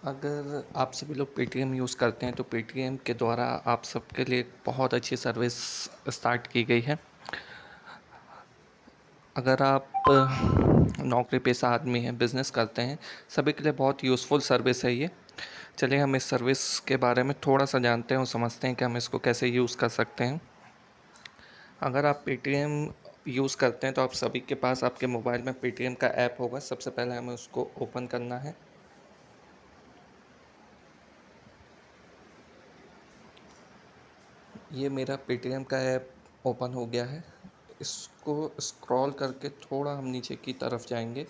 अगर आप सभी लोग पेटीएम यूज़ करते हैं तो पेटीएम के द्वारा आप सबके लिए एक बहुत अच्छी सर्विस स्टार्ट की गई है। अगर आप नौकरी पेशा आदमी हैं, बिज़नेस करते हैं, सभी के लिए बहुत यूज़फुल सर्विस है ये। चलिए हम इस सर्विस के बारे में थोड़ा सा जानते हैं और समझते हैं कि हम इसको कैसे यूज़ कर सकते हैं। अगर आप पेटीएम यूज़ करते हैं तो आप सभी के पास आपके मोबाइल में पेटीएम का ऐप होगा। सबसे पहले हमें उसको ओपन करना है। ये मेरा पेटीएम का ऐप ओपन हो गया है। इसको स्क्रॉल करके थोड़ा हम नीचे की तरफ जाएंगे।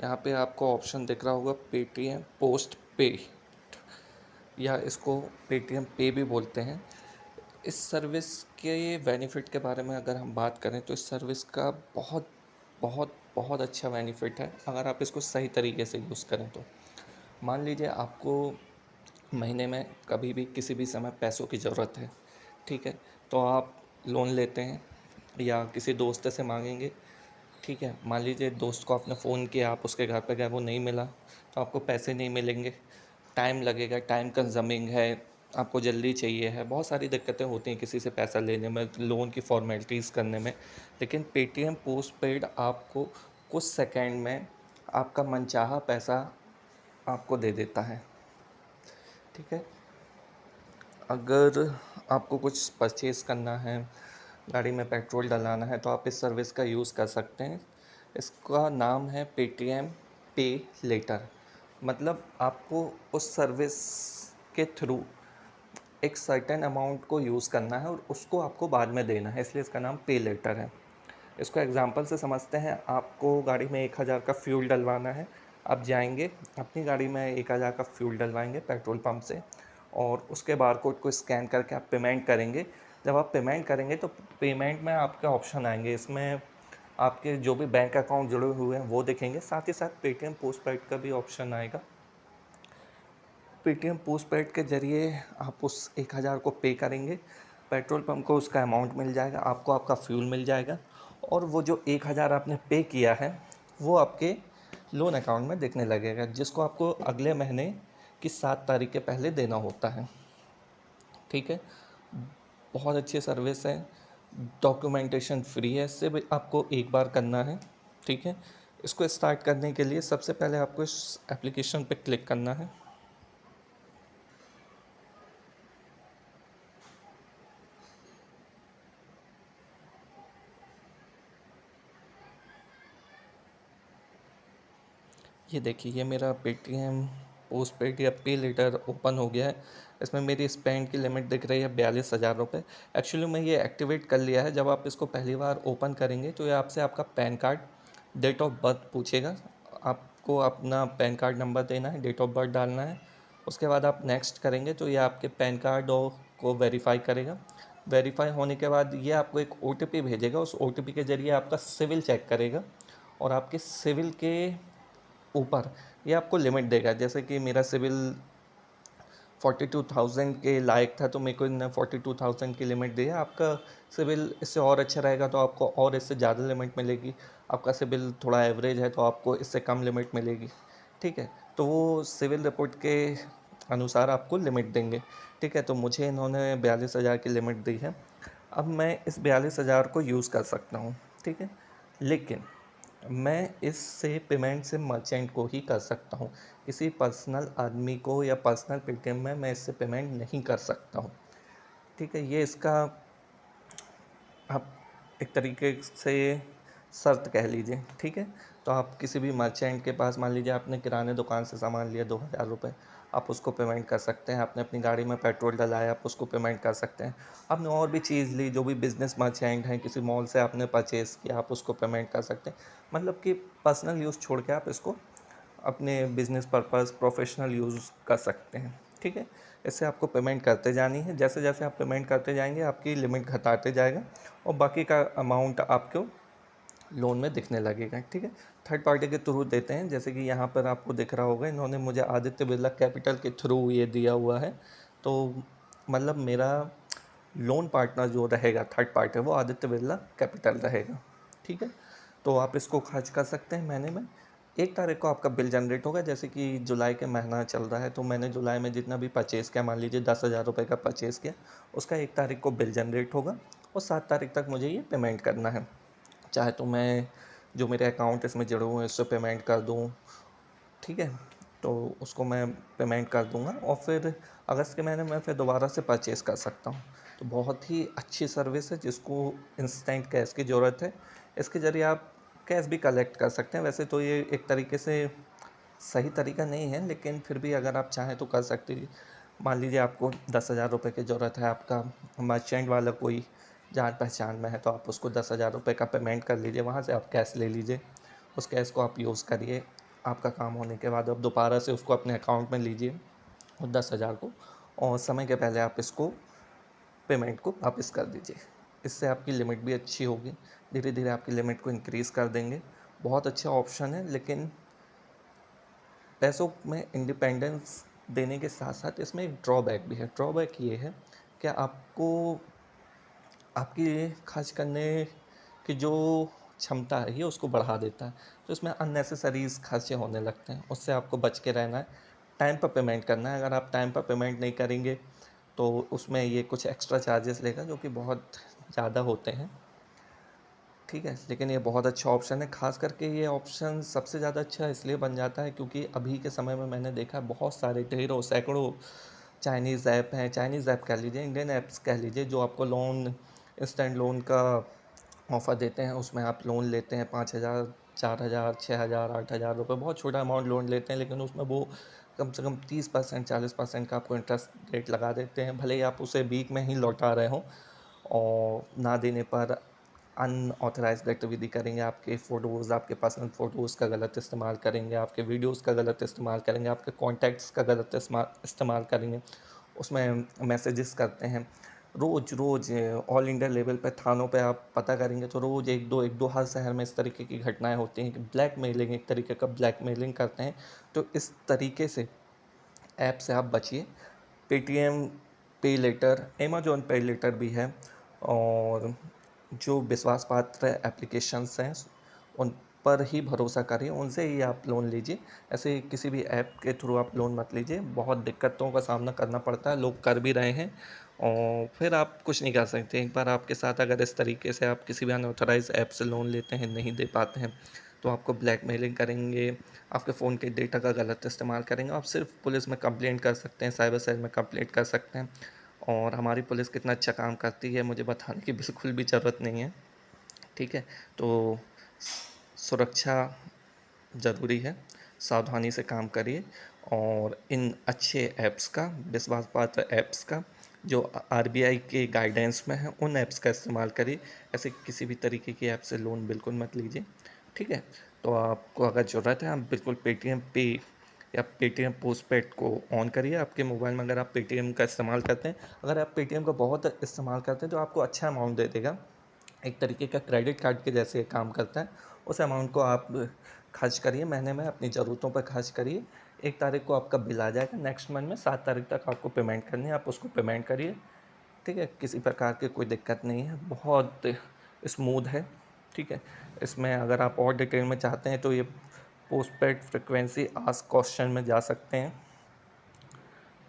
यहाँ पे आपको ऑप्शन दिख रहा होगा पेटीएम पोस्ट पे, या इसको पेटीएम पे भी बोलते हैं। इस सर्विस के बेनिफिट के बारे में अगर हम बात करें तो इस सर्विस का बहुत बहुत बहुत अच्छा बेनिफिट है अगर आप इसको सही तरीके से यूज़ करें तो। मान लीजिए आपको महीने में कभी भी किसी भी समय पैसों की ज़रूरत है, ठीक है, तो आप लोन लेते हैं या किसी दोस्त से मांगेंगे। ठीक है, मान लीजिए दोस्त को आपने फ़ोन किया, आप उसके घर पे गए, वो नहीं मिला, तो आपको पैसे नहीं मिलेंगे, टाइम लगेगा, टाइम कंज्यूमिंग है, आपको जल्दी चाहिए है, बहुत सारी दिक्कतें होती हैं किसी से पैसा लेने में, लोन की फॉर्मेलिटीज़ करने में। लेकिन पेटीएम पोस्टपेड आपको कुछ सेकंड में आपका मनचाहा पैसा आपको दे देता है। ठीक है, अगर आपको कुछ परचेज़ करना है, गाड़ी में पेट्रोल डलाना है, तो आप इस सर्विस का यूज़ कर सकते हैं। इसका नाम है पेटीएम पे लेटर। मतलब आपको उस सर्विस के थ्रू एक सर्टेन अमाउंट को यूज़ करना है और उसको आपको बाद में देना है, इसलिए इसका नाम पे लेटर है। इसको एग्जांपल से समझते हैं। आपको गाड़ी में 1000 का फ्यूल डलवाना है। आप जाएंगे अपनी गाड़ी में 1000 का फ्यूल डलवाएंगे पेट्रोल पंप से, और उसके बारकोड को स्कैन करके आप पेमेंट करेंगे। जब आप पेमेंट करेंगे तो पेमेंट में आपके ऑप्शन आएंगे, इसमें आपके जो भी बैंक अकाउंट जुड़े हुए हैं वो दिखेंगे, साथ ही साथ पेटीएम पोस्टपेड का भी ऑप्शन आएगा। पेटीएम पोस्टपेड के ज़रिए आप उस 1000 को पे करेंगे, पेट्रोल पंप को उसका अमाउंट मिल जाएगा, आपको आपका फ्यूल मिल जाएगा, और वो जो 1000 आपने पे किया है वो आपके लोन अकाउंट में दिखने लगेगा, जिसको आपको अगले महीने की 7 तारीख के पहले देना होता है। ठीक है, बहुत अच्छी सर्विस है, डॉक्यूमेंटेशन फ्री है, सिर्फ आपको एक बार करना है। ठीक है, इसको स्टार्ट करने के लिए सबसे पहले आपको इस एप्लीकेशन पे क्लिक करना है। ये देखिए, ये मेरा पेटीएम पोस्टपेड या पे लेटर ओपन हो गया है। इसमें मेरी स्पेंड की लिमिट दिख रही है 42,000 रुपये। एक्चुअली मैं ये एक्टिवेट कर लिया है। जब आप इसको पहली बार ओपन करेंगे तो ये आपसे आपका PAN card, date of birth पूछेगा। आपको अपना पैन कार्ड नंबर देना है, डेट ऑफ बर्थ डालना है। उसके बाद आप नेक्स्ट करेंगे तो ये आपके पैन कार्ड को वेरीफाई करेगा। वेरीफाई होने के बाद ये आपको एक OTP भेजेगा। उस OTP के ज़रिए आपका सिविल चेक करेगा, और आपके सिविल के ऊपर ये आपको लिमिट देगा। जैसे कि मेरा सिविल 42,000 के लायक था, तो मेरे को इन्होंने 42,000 की लिमिट दी है। आपका सिविल इससे और अच्छा रहेगा तो आपको और इससे ज़्यादा लिमिट मिलेगी। आपका सिविल थोड़ा एवरेज है तो आपको इससे कम लिमिट मिलेगी। ठीक है, तो वो सिविल रिपोर्ट के अनुसार आपको लिमिट देंगे। ठीक है, तो मुझे इन्होंने 42,000 की लिमिट दी है। अब मैं इस 42,000 को यूज़ कर सकता हूँ। ठीक है, लेकिन मैं इससे पेमेंट से मर्चेंट को ही कर सकता हूँ। किसी पर्सनल आदमी को या पर्सनल पेटीएम में मैं इससे पेमेंट नहीं कर सकता हूँ। ठीक है, ये इसका आप एक तरीके से शर्त कह लीजिए। ठीक है, तो आप किसी भी मर्चेंट के पास, मान लीजिए आपने किराने दुकान से सामान लिया 2,000 रुपये, आप उसको पेमेंट कर सकते हैं। आपने अपनी गाड़ी में पेट्रोल डलाया, आप उसको पेमेंट कर सकते हैं। आपने और भी चीज़ ली, जो भी बिज़नेस मर्चेंट हैं, किसी मॉल से आपने परचेज़ किया, आप उसको पेमेंट कर सकते हैं। मतलब कि पर्सनल यूज़ छोड़ के आप इसको अपने बिज़नेस पर्पज़, प्रोफेशनल यूज़ कर सकते हैं। ठीक है, इससे आपको पेमेंट करते जानी है। जैसे जैसे आप पेमेंट करते जाएंगे आपकी लिमिट घटाते जाएगा, और बाकी का अमाउंट आपको लोन में दिखने लगेगा। ठीक है, थर्ड पार्टी के थ्रू देते हैं, जैसे कि यहाँ पर आपको दिख रहा होगा, इन्होंने मुझे आदित्य बिरला कैपिटल के थ्रू ये दिया हुआ है। तो मतलब मेरा लोन पार्टनर जो रहेगा, थर्ड पार्टी, वो आदित्य बिरला कैपिटल रहेगा। ठीक है, तो आप इसको खर्च कर सकते हैं महीने में। 1 तारीख को आपका बिल जनरेट होगा। जैसे कि जुलाई का महीना चल रहा है, तो मैंने जुलाई में जितना भी परचेज़ किया, मान लीजिए 10,000 रुपये का परचेज़ किया, उसका 1 तारीख को बिल जनरेट होगा और 7 तारीख तक मुझे ये पेमेंट करना है। चाहे तो मैं जो मेरे अकाउंट इसमें जुड़े हुए हैं उससे पेमेंट कर दूँ, ठीक है? तो उसको मैं पेमेंट कर दूँगा और फिर अगस्त के महीने में फिर दोबारा से परचेज़ कर सकता हूँ। तो बहुत ही अच्छी सर्विस है जिसको इंस्टेंट कैश की ज़रूरत है। इसके ज़रिए आप कैश भी कलेक्ट कर सकते हैं। वैसे तो ये एक तरीके से सही तरीका नहीं है, लेकिन फिर भी अगर आप चाहें तो कर सकते हैं। मान लीजिए आपको 10,000 रुपये की ज़रूरत है, आपका मर्चेंट वाला कोई जान पहचान में है, तो आप उसको 10,000 रुपये का पेमेंट कर लीजिए, वहाँ से आप कैश ले लीजिए। उस कैश को आप यूज़ करिए, आपका काम होने के बाद आप दोबारा से उसको अपने अकाउंट में लीजिए और 10,000 को, और समय के पहले आप इसको पेमेंट को वापस कर दीजिए। इससे आपकी लिमिट भी अच्छी होगी, धीरे धीरे आपकी लिमिट को इंक्रीज़ कर देंगे। बहुत अच्छा ऑप्शन है, लेकिन पैसों में इंडिपेंडेंस देने के साथ साथ इसमें एक ड्रॉबैक भी है। ड्रॉबैक ये है कि आपको आपकी खर्च करने की जो क्षमता है ये उसको बढ़ा देता है। तो इसमें अननेसेसरीज़ खर्चे होने लगते हैं, उससे आपको बच के रहना है। टाइम पर पेमेंट करना है। अगर आप टाइम पर पेमेंट नहीं करेंगे तो उसमें ये कुछ एक्स्ट्रा चार्जेस लेगा, जो कि बहुत ज़्यादा होते हैं, ठीक है? लेकिन ये बहुत अच्छा ऑप्शन है। ख़ास करके ये ऑप्शन सबसे ज़्यादा अच्छा इसलिए बन जाता है क्योंकि अभी के समय में मैंने देखा है बहुत सारे ढेरों सैकड़ों चाइनीज़ ऐप हैं, चाइनीज़ ऐप कह लीजिए, इंडियन ऐप्स कह लीजिए, जो आपको लोन, इंस्टेंट लोन का ऑफ़र देते हैं। उसमें आप लोन लेते हैं 5,000, 4,000, 6,000, 8,000 रुपये, बहुत छोटा अमाउंट लोन लेते हैं, लेकिन उसमें वो कम से कम 30%, 40% का आपको इंटरेस्ट रेट लगा देते हैं। भले ही आप उसे वीक में ही लौटा रहे हों, और ना देने पर अनऑथराइज्ड गतिविधि करेंगे, आपके फ़ोटोज़, आपके पर्सनल फ़ोटोज़ का गलत इस्तेमाल करेंगे, आपके वीडियोज़ का गलत इस्तेमाल करेंगे, आपके कॉन्टैक्ट्स का गलत इस्तेमाल करेंगे, उसमें मैसेजेस करते हैं। रोज़ रोज़ ऑल इंडिया लेवल पे थानों पे आप पता करेंगे तो रोज़ एक दो हर शहर में इस तरीके की घटनाएं होती हैं कि ब्लैकमेलिंग, एक तरीके का ब्लैकमेलिंग करते हैं। तो इस तरीके से ऐप से आप बचिए। पेटीएम पे लेटर, अमेज़न पे लेटर भी है, और जो विश्वास पात्र एप्लीकेशंस हैं उन पर ही भरोसा करिए, उनसे ही आप लोन लीजिए। ऐसे किसी भी ऐप के थ्रू आप लोन मत लीजिए, बहुत दिक्कतों का सामना करना पड़ता है, लोग कर भी रहे हैं और फिर आप कुछ नहीं कर सकते। एक बार आपके साथ अगर इस तरीके से आप किसी भी अनऑथराइज ऐप से लोन लेते हैं, नहीं दे पाते हैं, तो आपको ब्लैकमेलिंग करेंगे, आपके फ़ोन के डेटा का गलत इस्तेमाल करेंगे। आप सिर्फ पुलिस में कंप्लेंट कर सकते हैं, साइबर सेल में कंप्लेंट कर सकते हैं, और हमारी पुलिस कितना अच्छा काम करती है मुझे बताने की बिल्कुल भी ज़रूरत नहीं है, ठीक है? तो सुरक्षा ज़रूरी है, सावधानी से काम करिए, और इन अच्छे ऐप्स का, विश्वासपात्र ऐप्स का, जो आरबीआई के गाइडेंस में है, उन ऐप्स का इस्तेमाल करिए। ऐसे किसी भी तरीके की ऐप से लोन बिल्कुल मत लीजिए, ठीक है? तो आपको अगर ज़रूरत है, आप बिल्कुल पेटीएम पे या पेटीएम पोस्टपेड को ऑन करिए आपके मोबाइल में। अगर आप पेटीएम का इस्तेमाल करते हैं, अगर आप पेटीएम का बहुत इस्तेमाल करते हैं तो आपको अच्छा अमाउंट दे देगा, एक तरीके का क्रेडिट कार्ड के जैसे काम करता है। उस अमाउंट को आप खर्च करिए, महीने में अपनी ज़रूरतों पर खर्च करिए। 1 तारीख को आपका बिल आ जाएगा, नेक्स्ट मंथ में 7 तारीख तक आपको पेमेंट करनी है, आप उसको पेमेंट करिए, ठीक है? किसी प्रकार की कोई दिक्कत नहीं है, बहुत स्मूथ है, ठीक है? इसमें अगर आप और डिटेल में चाहते हैं तो ये पोस्टपेड फ्रिक्वेंसी आस्क क्वेश्चन में जा सकते हैं,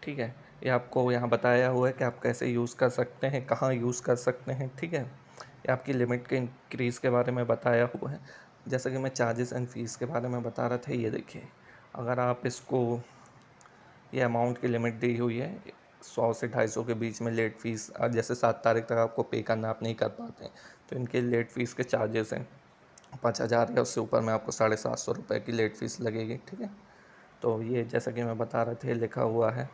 ठीक है? ये आपको यहाँ बताया हुआ है कि आप कैसे यूज़ कर सकते हैं, कहाँ यूज़ कर सकते हैं, ठीक है? ये आपकी लिमिट के इंक्रीज़ के बारे में बताया हुआ है। जैसे कि मैं चार्जेस एंड फ़ीस के बारे में बता रहा था, ये देखिए, अगर आप इसको, ये अमाउंट की लिमिट दी हुई है 100 से 250 के बीच में लेट फ़ीस, जैसे 7 तारीख तक आपको पे करना, आप नहीं कर पाते हैं तो इनके लेट फ़ीस के चार्जेस हैं 5,000 या उससे ऊपर में आपको 750 रुपये की लेट फ़ीस लगेगी, ठीक है? तो ये जैसा कि मैं बता रहा था, लिखा हुआ है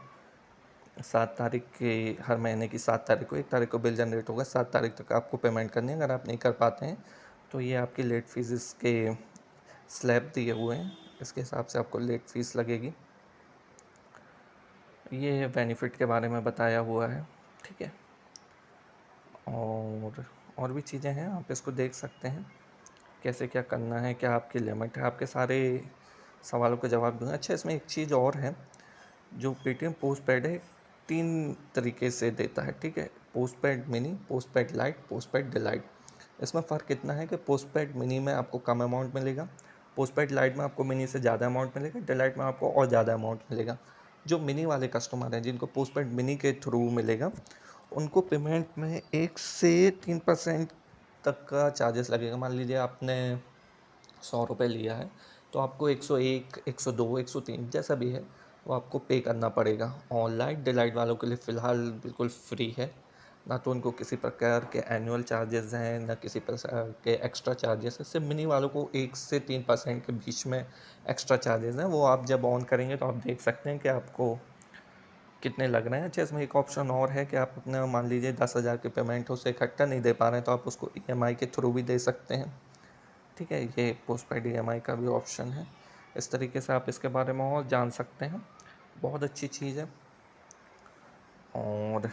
7 तारीख की, हर महीने की 7 तारीख को, 1 तारीख को बिल जनरेट होगा, 7 तारीख तक आपको पेमेंट करनी है। अगर आप नहीं कर पाते हैं तो ये आपकी लेट फ़ीस, इसके स्लैब दिए हुए हैं, इसके हिसाब से आपको लेट फ़ीस लगेगी। ये बेनिफिट के बारे में बताया हुआ है, ठीक है? और भी चीज़ें हैं, आप इसको देख सकते हैं, कैसे क्या करना है, क्या आपकी लिमिट है, आपके सारे सवालों के जवाब दूँगा। अच्छा, इसमें एक चीज़ और है, जो पेटीएम पोस्टपेड है 3 तरीके से देता है, ठीक है? Postpaid mini, postpaid light, postpaid delight. इसमें फ़र्क इतना है कि पोस्टपेड मिनी में आपको कम अमाउंट मिलेगा, पोस्टपेड लाइट में आपको मिनी से ज़्यादा अमाउंट मिलेगा, डिलाइट में आपको और ज़्यादा अमाउंट मिलेगा। जो मिनी वाले कस्टमर हैं जिनको पोस्टपेड मिनी के थ्रू मिलेगा, उनको पेमेंट में 1 से 3% तक का चार्जेस लगेगा। मान लीजिए आपने 100 रुपये लिया है, तो आपको 101, 102, 103 जैसा भी है वो आपको पे करना पड़ेगा। और लाइट डिलाइट वालों के लिए फ़िलहाल बिल्कुल फ्री है, ना तो उनको किसी प्रकार के एनुअल चार्जेस हैं, ना किसी प्रकार के एक्स्ट्रा चार्जेस हैं। सिर्फ मिनी वालों को 1 से 3% के बीच में एक्स्ट्रा चार्जेस हैं, वो आप जब ऑन करेंगे तो आप देख सकते हैं कि आपको कितने लग रहे हैं। अच्छा, इसमें एक ऑप्शन और है कि आप अपना मान लीजिए 10,000 की पेमेंट उसे इकट्ठा नहीं दे पा रहे हैं, तो आप उसको ईएमआई के थ्रू भी दे सकते हैं। ठीक है, ये पोस्टपेड ईएमआई का भी ऑप्शन है। इस तरीके से आप इसके बारे में और जान सकते हैं। बहुत अच्छी चीज़ है। और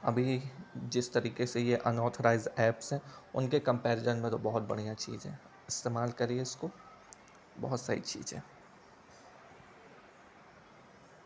अभी जिस तरीके से ये अनऑथराइज ऐप्स हैं, उनके कंपैरिजन में तो बहुत बढ़िया चीज़ है। इस्तेमाल करिए इसको, बहुत सही चीज़ है।